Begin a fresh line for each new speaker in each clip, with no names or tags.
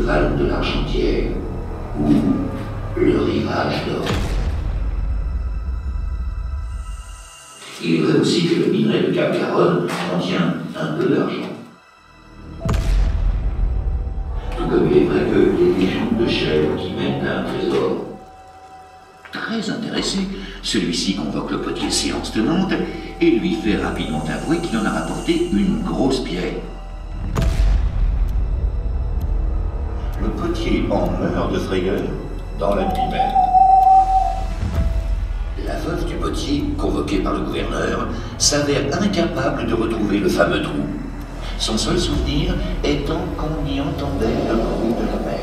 vallon de l'Argentière, ou le rivage d'or. Il est vrai aussi que le minerai de Cap-Garonne contient un peu d'argent. Tout comme il est vrai que les légendes de chèvres qui mènent à un trésor. Très intéressé, celui-ci convoque le potier séance tenante et lui fait rapidement avouer qu'il en a rapporté une grosse pierre. Le potier en meurt de frayeur dans la nuit même. La veuve du potier, convoquée par le gouverneur, s'avère incapable de retrouver le fameux trou. Son seul souvenir étant qu'on y entendait le bruit de la mer.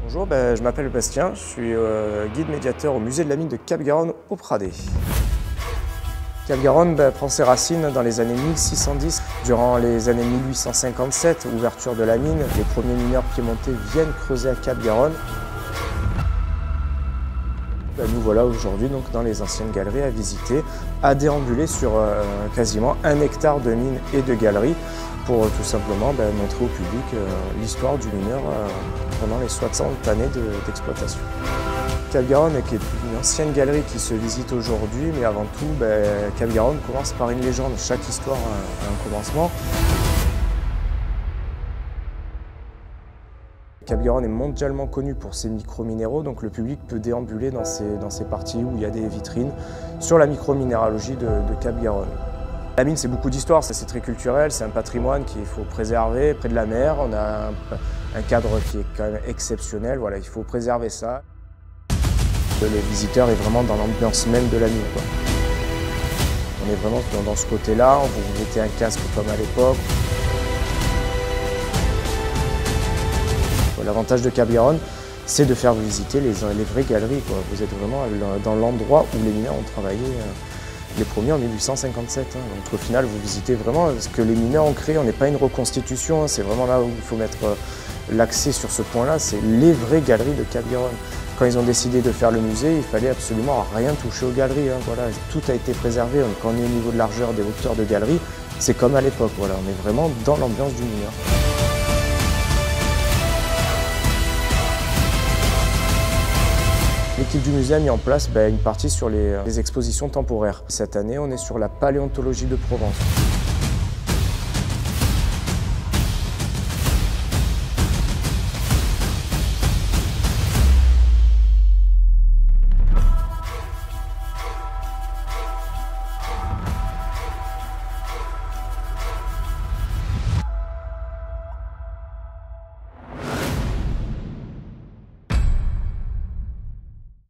Bonjour, je m'appelle Bastien, je suis guide médiateur au musée de la mine de Cap-Garonne au Pradé. Cap-Garonne prend ses racines dans les années 1610. Durant les années 1857, ouverture de la mine, les premiers mineurs piémontais viennent creuser à Cap-Garonne. Nous voilà aujourd'hui dans les anciennes galeries à visiter, à déambuler sur quasiment 1 hectare de mine et de galeries pour tout simplement montrer au public l'histoire du mineur pendant les 60 années d'exploitation. Cap-Garonne est une ancienne galerie qui se visite aujourd'hui, mais avant tout, Cap-Garonne commence par une légende. Chaque histoire a un commencement. Cap-Garonne est mondialement connu pour ses microminéraux, donc le public peut déambuler dans ces parties où il y a des vitrines sur la microminéralogie de Cap-Garonne. La mine, c'est beaucoup d'histoire, c'est très culturel, c'est un patrimoine qu'il faut préserver près de la mer. On a un cadre qui est quand même exceptionnel, voilà, il faut préserver ça. Le visiteur est vraiment dans l'ambiance même de la mine, quoi. On est vraiment dans ce côté-là, vous mettez un casque comme à l'époque. L'avantage de Cap-Garonne, c'est de faire visiter les vraies galeries, quoi. Vous êtes vraiment dans l'endroit où les mineurs ont travaillé les premiers en 1857. Donc au final, vous visitez vraiment ce que les mineurs ont créé. On n'est pas une reconstitution, c'est vraiment là où il faut mettre l'accent sur ce point-là, c'est les vraies galeries de Cap-Garonne. Quand ils ont décidé de faire le musée, il fallait absolument rien toucher aux galeries. Voilà. Tout a été préservé. Quand on est au niveau de largeur des hauteurs de galeries, c'est comme à l'époque. Voilà. On est vraiment dans l'ambiance du mineur. L'équipe du musée a mis en place une partie sur les expositions temporaires. Cette année, on est sur la paléontologie de Provence.